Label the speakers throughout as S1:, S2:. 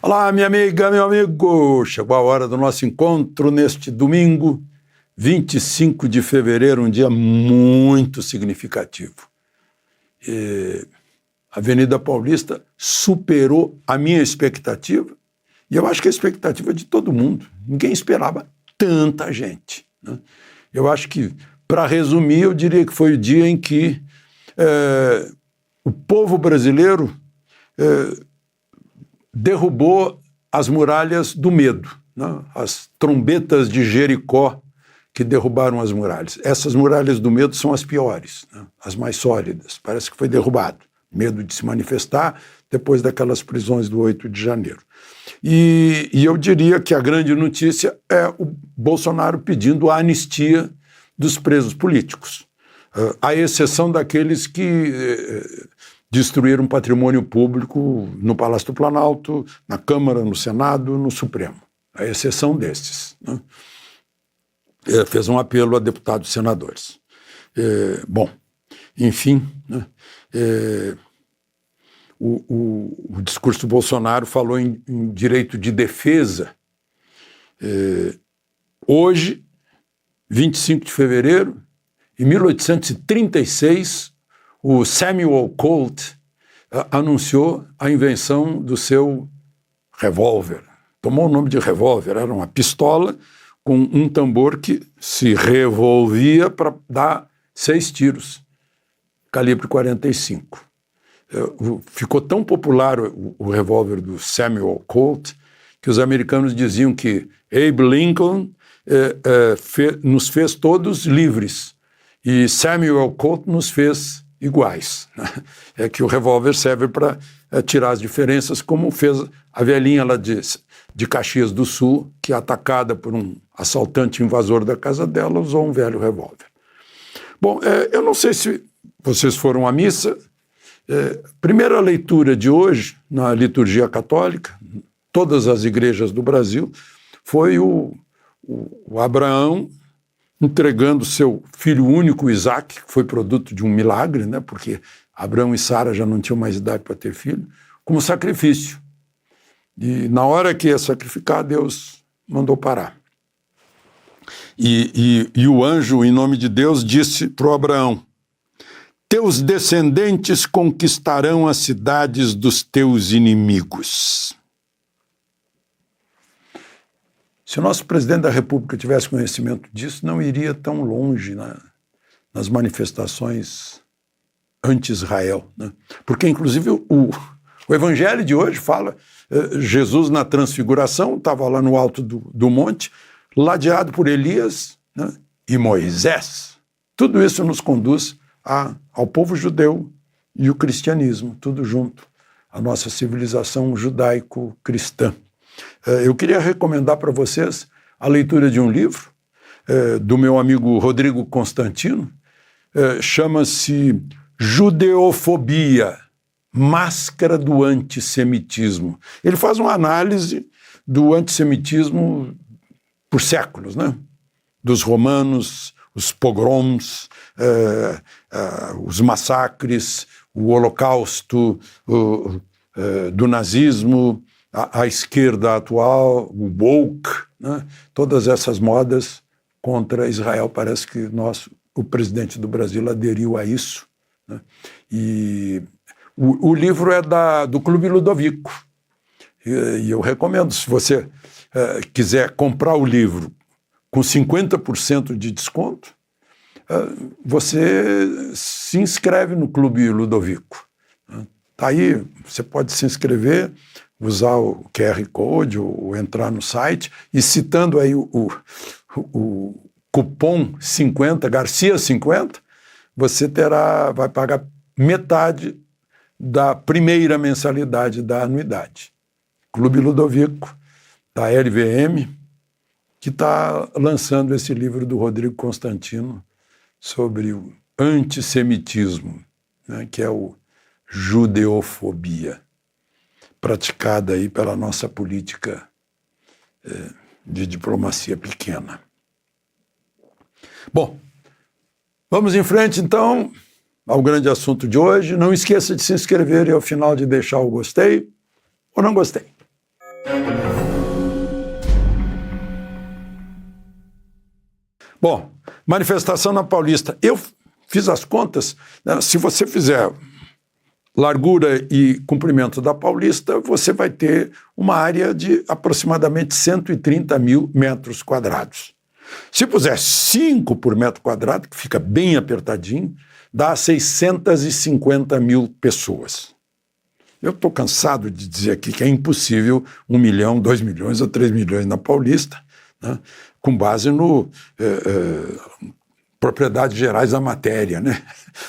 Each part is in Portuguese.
S1: Olá, minha amiga, meu amigo! Chegou a hora do nosso encontro neste domingo, 25 de fevereiro, um dia muito significativo. A Avenida Paulista superou a minha expectativa, e eu acho que a expectativa de todo mundo. Ninguém esperava tanta gente, né? Eu acho que, para resumir, eu diria que foi o dia em que o povo brasileiro derrubou as muralhas do medo, né? As trombetas de Jericó que derrubaram as muralhas. Essas muralhas do medo são as piores, né? As mais sólidas. Parece que foi derrubado. Medo de se manifestar depois daquelas prisões do 8 de janeiro. E eu diria que a grande notícia é o Bolsonaro pedindo a anistia dos presos políticos, à exceção daqueles que destruíram patrimônio público no Palácio do Planalto, na Câmara, no Senado, no Supremo. À exceção desses, né? Fez um apelo a deputados e senadores. Bom, enfim, né? O discurso do Bolsonaro falou em direito de defesa. Hoje, 25 de fevereiro, em 1836, o Samuel Colt anunciou a invenção do seu revólver. Tomou o nome de revólver, era uma pistola com um tambor que se revolvia para dar 6 tiros, calibre 45. Ficou tão popular o revólver do Samuel Colt que os americanos diziam que Abe Lincoln nos fez todos livres e Samuel Colt nos fez iguais. É que o revólver serve para tirar as diferenças, como fez a velhinha lá de Caxias do Sul, que, atacada por um assaltante invasor da casa dela, usou um velho revólver. Bom, eu não sei se vocês foram à missa. Primeira leitura de hoje, na liturgia católica, todas as igrejas do Brasil, foi o Abraão entregando seu filho único, Isaac, que foi produto de um milagre, né, porque Abraão e Sara já não tinham mais idade para ter filho, como sacrifício. E na hora que ia sacrificar, Deus mandou parar. E o anjo, em nome de Deus, disse para o Abraão: teus descendentes conquistarão as cidades dos teus inimigos. Se o nosso presidente da República tivesse conhecimento disso, não iria tão longe nas manifestações anti-Israel, né? Porque, inclusive, o evangelho de hoje fala, Jesus na transfiguração, estava lá no alto do monte, ladeado por Elias, né, e Moisés. Tudo isso nos conduz ao povo judeu e o cristianismo, tudo junto, a nossa civilização judaico-cristã. Eu queria recomendar para vocês a leitura de um livro do meu amigo Rodrigo Constantino, chama-se Judeofobia, Máscara do Antissemitismo. Ele faz uma análise do antissemitismo por séculos, né? Dos romanos, os pogroms, os massacres, o holocausto, do nazismo, a esquerda atual, o woke, né? Todas essas modas contra Israel. Parece que o presidente do Brasil aderiu a isso, né? E o livro é do Clube Ludovico. E eu recomendo, se você quiser comprar o livro com 50% de desconto, você se inscreve no Clube Ludovico. Tá aí, você pode se inscrever, usar o QR Code ou entrar no site e, citando aí o cupom 50, Garcia 50, você vai pagar metade da primeira mensalidade da anuidade. Clube Ludovico, da LVM, que está lançando esse livro do Rodrigo Constantino sobre o antissemitismo, né, que é o judeofobia, praticada aí pela nossa política de diplomacia pequena. Bom, vamos em frente então ao grande assunto de hoje. Não esqueça de se inscrever e ao final de deixar o gostei ou não gostei. Bom, manifestação na Paulista. Eu fiz as contas, né? Se você fizer largura e comprimento da Paulista, você vai ter uma área de aproximadamente 130 mil metros quadrados. Se puser 5 por metro quadrado, que fica bem apertadinho, dá 650 mil pessoas. Eu estou cansado de dizer aqui que é impossível 1 milhão, 2 milhões ou 3 milhões na Paulista, né? Com base no propriedades gerais da matéria, né?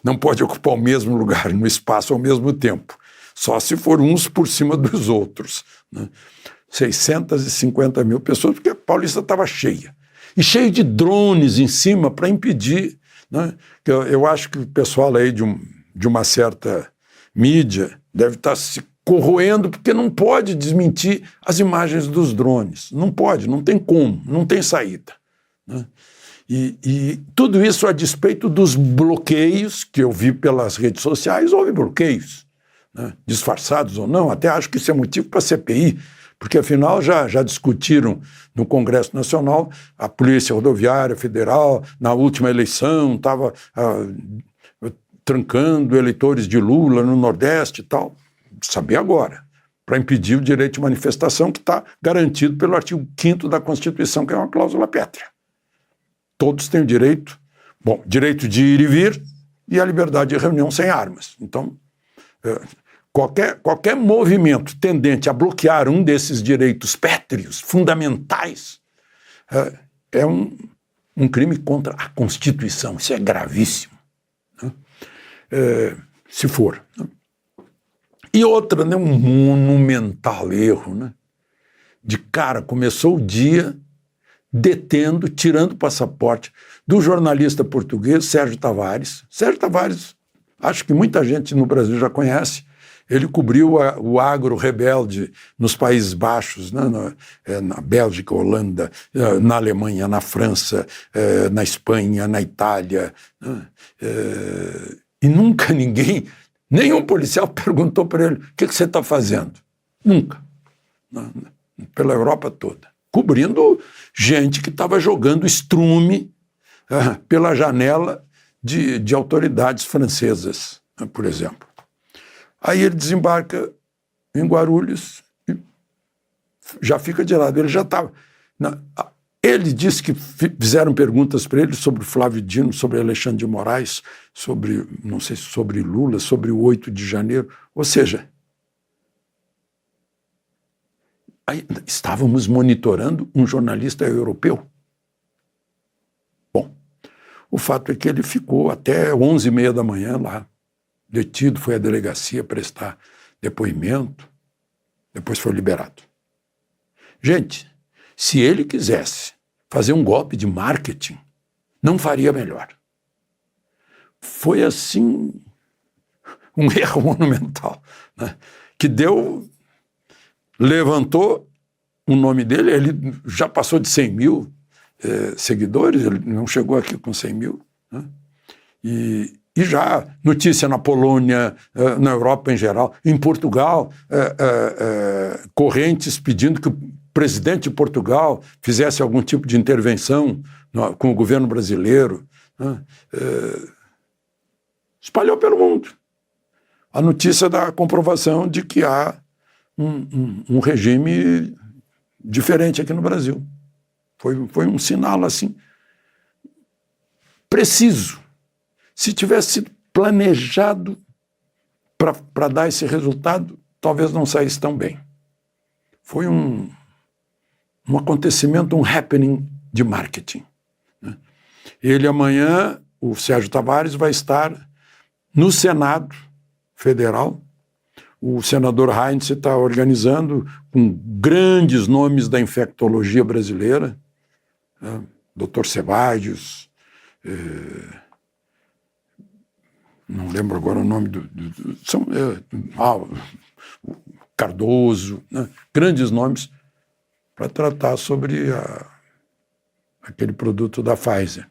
S1: Não pode ocupar o mesmo lugar no espaço ao mesmo tempo, só se for uns por cima dos outros, né? 650 mil pessoas, porque a Paulista estava cheia. E cheio de drones em cima para impedir, né? Eu acho que o pessoal aí de uma certa mídia deve estar se corroendo, porque não pode desmentir as imagens dos drones. Não pode, não tem como, não tem saída, né? E tudo isso a despeito dos bloqueios que eu vi pelas redes sociais. Houve bloqueios, né? Disfarçados ou não, até acho que isso é motivo para a CPI, porque afinal já discutiram no Congresso Nacional, a Polícia Rodoviária Federal, na última eleição, estava trancando eleitores de Lula no Nordeste e tal. Saber agora, para impedir o direito de manifestação que está garantido pelo artigo 5º da Constituição, que é uma cláusula pétrea. Todos têm o direito, direito de ir e vir e a liberdade de reunião sem armas. Então, qualquer movimento tendente a bloquear um desses direitos pétreos, fundamentais, é um crime contra a Constituição. Isso é gravíssimo, né? Se for, né? E outra, né, um monumental erro, né? De cara, começou o dia detendo, tirando o passaporte do jornalista português Sérgio Tavares. Sérgio Tavares, acho que muita gente no Brasil já conhece. Ele cobriu o agro rebelde nos Países Baixos, né, na Bélgica, Holanda, na Alemanha, na França, na Espanha, na Itália, né, e nunca ninguém, nenhum policial perguntou para ele: o que você está fazendo? Nunca. Pela Europa toda. Cobrindo gente que estava jogando estrume pela janela de autoridades francesas, por exemplo. Aí ele desembarca em Guarulhos e já fica de lado. Ele já estava... Ele disse que fizeram perguntas para ele sobre Flávio Dino, sobre Alexandre de Moraes, sobre, não sei, sobre Lula, sobre o 8 de janeiro. Ou seja, aí estávamos monitorando um jornalista europeu. Bom, o fato é que ele ficou até 11h30 da manhã lá, detido, foi à delegacia prestar depoimento, depois foi liberado. Gente, se ele quisesse fazer um golpe de marketing, não faria melhor. Foi assim um erro monumental, né? Que levantou o nome dele, ele já passou de 100 mil seguidores, ele não chegou aqui com 100 mil, né? E já notícia na Polônia, na Europa em geral, em Portugal, correntes pedindo que o presidente de Portugal fizesse algum tipo de intervenção com o governo brasileiro, né? Espalhou pelo mundo a notícia da comprovação de que há um regime diferente aqui no Brasil. Foi um sinal assim preciso. Se tivesse sido planejado para dar esse resultado, talvez não saísse tão bem. Foi um acontecimento, um happening de marketing, né? Ele amanhã, o Sérgio Tavares, vai estar no Senado Federal. O senador Heinz está organizando com grandes nomes da infectologia brasileira, né? Dr. Ceballos, não lembro agora o nome Cardoso, né? Grandes nomes para tratar sobre aquele produto da Pfizer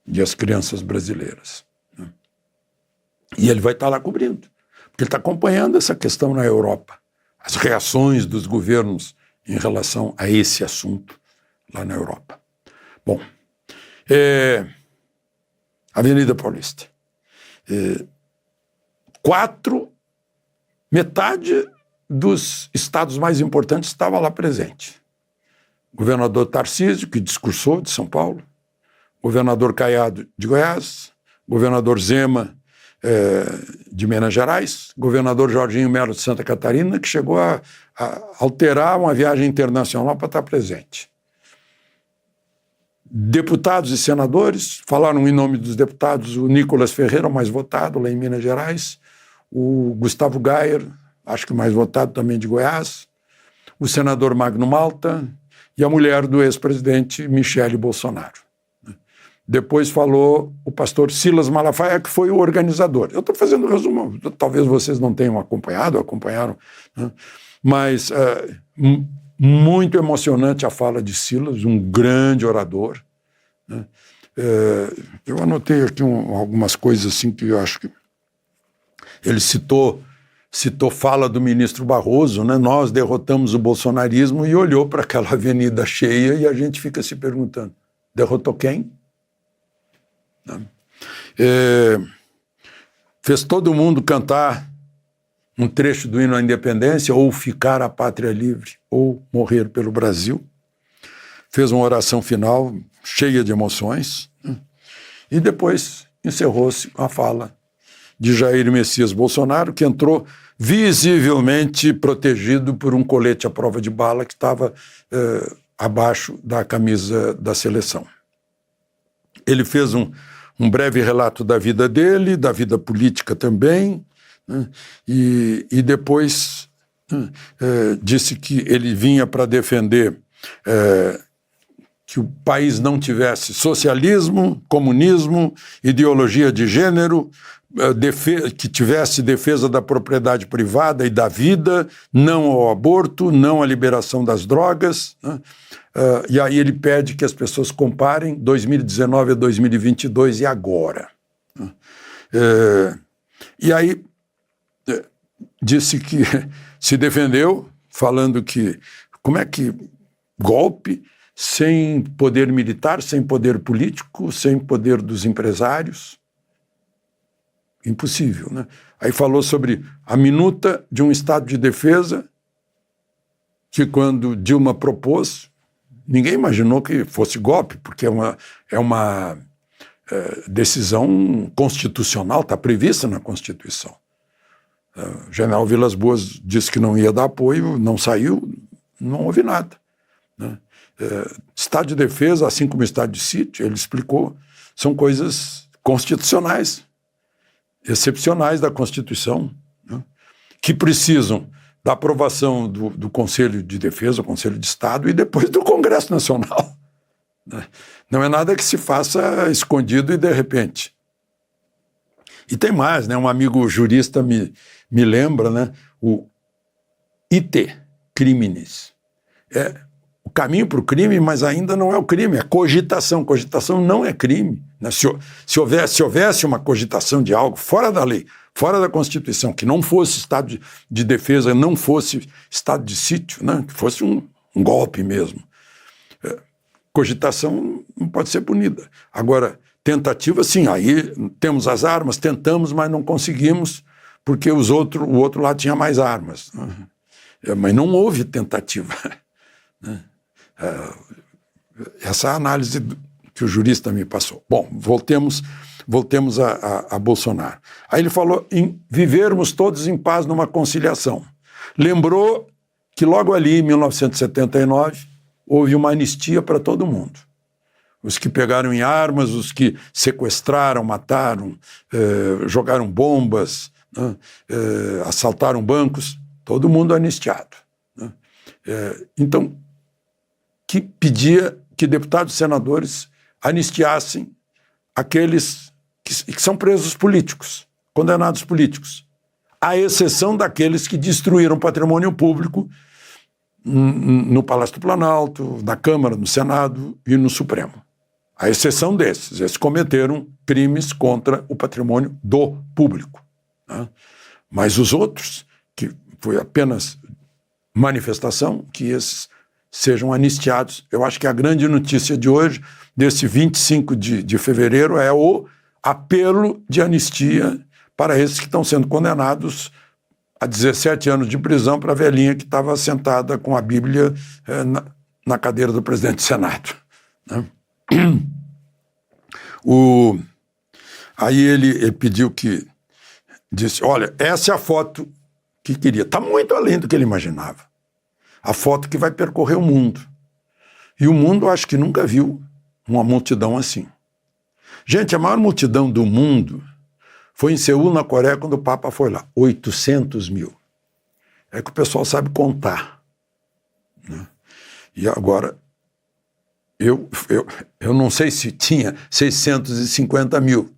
S1: e as crianças brasileiras, né? E ele vai estar lá cobrindo, porque ele está acompanhando essa questão na Europa, as reações dos governos em relação a esse assunto lá na Europa. Bom, Avenida Paulista. Metade dos estados mais importantes estava lá presente. Governador Tarcísio, que discursou, de São Paulo, governador Caiado, de Goiás, governador Zema, de Minas Gerais, governador Jorginho Melo, de Santa Catarina, que chegou a alterar uma viagem internacional para estar presente. Deputados e senadores, falaram em nome dos deputados, o Nicolas Ferreira, o mais votado lá em Minas Gerais, o Gustavo Gayer, acho que o mais votado também de Goiás, o senador Magno Malta e a mulher do ex-presidente Michele Bolsonaro. Depois falou o pastor Silas Malafaia, que foi o organizador. Eu estou fazendo um resumo, talvez vocês não tenham acompanharam, né? Mas muito emocionante a fala de Silas, um grande orador, né? Eu anotei aqui algumas coisas assim que eu acho que ele citou fala do ministro Barroso, né? Nós derrotamos o bolsonarismo, e olhou para aquela avenida cheia e a gente fica se perguntando, derrotou quem? Fez todo mundo cantar um trecho do hino à independência, ou ficar a pátria livre, ou morrer pelo Brasil. Fez uma oração final cheia de emoções, né? E depois encerrou-se a fala de Jair Messias Bolsonaro, que entrou visivelmente protegido por um colete à prova de bala que estava abaixo da camisa da seleção. Ele fez um breve relato da vida dele, da vida política também, né? E depois disse que ele vinha para defender que o país não tivesse socialismo, comunismo, ideologia de gênero, que tivesse defesa da propriedade privada e da vida, não ao aborto, não à liberação das drogas, né? E aí ele pede que as pessoas comparem 2019 a 2022 e agora. E aí disse que se defendeu, falando que como é que golpe sem poder militar, sem poder político, sem poder dos empresários, impossível, né? Aí falou sobre a minuta de um estado de defesa que, quando Dilma propôs, ninguém imaginou que fosse golpe, porque é uma decisão constitucional, está prevista na Constituição. O general Vilas Boas disse que não ia dar apoio, não saiu, não houve nada, né? Estado de defesa, assim como estado de sítio, ele explicou, são coisas constitucionais, excepcionais da Constituição, né? Que precisam da aprovação do Conselho de Defesa, o Conselho de Estado, e depois do Congresso Nacional, né? Não é nada que se faça escondido e de repente. E tem mais, né? Um amigo jurista me lembra, né? O ite criminis. O caminho para o crime, mas ainda não é o crime, é cogitação. Cogitação não é crime, né? Se houvesse uma cogitação de algo fora da lei, fora da Constituição, que não fosse estado de defesa, não fosse estado de sítio, né? Que fosse um golpe mesmo. Cogitação não pode ser punida. Agora, tentativa, sim, aí temos as armas, tentamos, mas não conseguimos, porque o outro lado tinha mais armas, né? Mas não houve tentativa, né? Essa é a análise que o jurista me passou. Bom, voltemos a Bolsonaro. Aí ele falou em vivermos todos em paz numa conciliação. Lembrou que logo ali, em 1979, houve uma anistia para todo mundo. Os que pegaram em armas, os que sequestraram, mataram, jogaram bombas, né? Assaltaram bancos, todo mundo anistiado, né? Então, que pedia que deputados e senadores anistiassem aqueles que são presos políticos, condenados políticos, à exceção daqueles que destruíram patrimônio público no Palácio do Planalto, na Câmara, no Senado e no Supremo. À exceção desses, eles cometeram crimes contra o patrimônio do público, né? Mas os outros, que foi apenas manifestação, que esses sejam anistiados. Eu acho que a grande notícia de hoje, desse 25 de fevereiro, é o apelo de anistia para esses que estão sendo condenados a 17 anos de prisão para a velhinha que estava sentada com a Bíblia na cadeira do presidente do Senado. Né? Aí ele pediu que... Disse, olha, essa é a foto que queria. Está muito além do que ele imaginava. A foto que vai percorrer o mundo. E o mundo, acho que nunca viu uma multidão assim. Gente, a maior multidão do mundo foi em Seul, na Coreia, quando o Papa foi lá. 800 mil. É que o pessoal sabe contar. Né? E agora, eu não sei se tinha 650 mil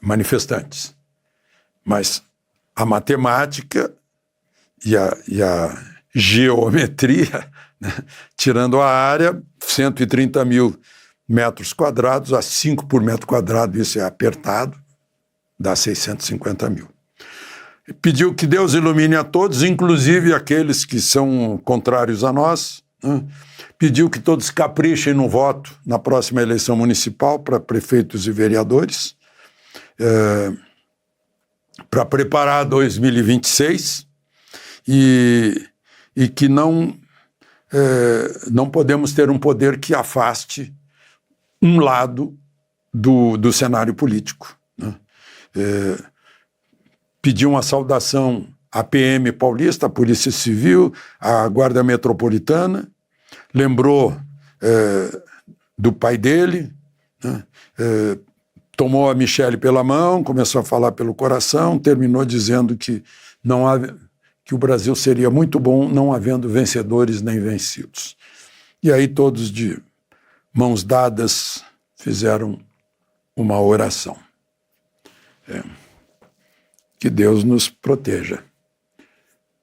S1: manifestantes, mas a matemática e a geometria, né, tirando a área, 130 mil metros quadrados, a 5 por metro quadrado, isso é apertado, dá 650 mil. Pediu que Deus ilumine a todos, inclusive aqueles que são contrários a nós, né? Pediu que todos caprichem no voto na próxima eleição municipal para prefeitos e vereadores, para preparar 2026, e que não podemos ter um poder que afaste um lado do cenário político. Né? Pediu uma saudação à PM paulista, à Polícia Civil, à Guarda Metropolitana, lembrou do pai dele, né? Tomou a Michele pela mão, começou a falar pelo coração, terminou dizendo que o Brasil seria muito bom não havendo vencedores nem vencidos. E aí todos de mãos dadas fizeram uma oração. Que Deus nos proteja.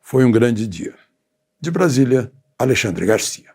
S1: Foi um grande dia. De Brasília, Alexandre Garcia.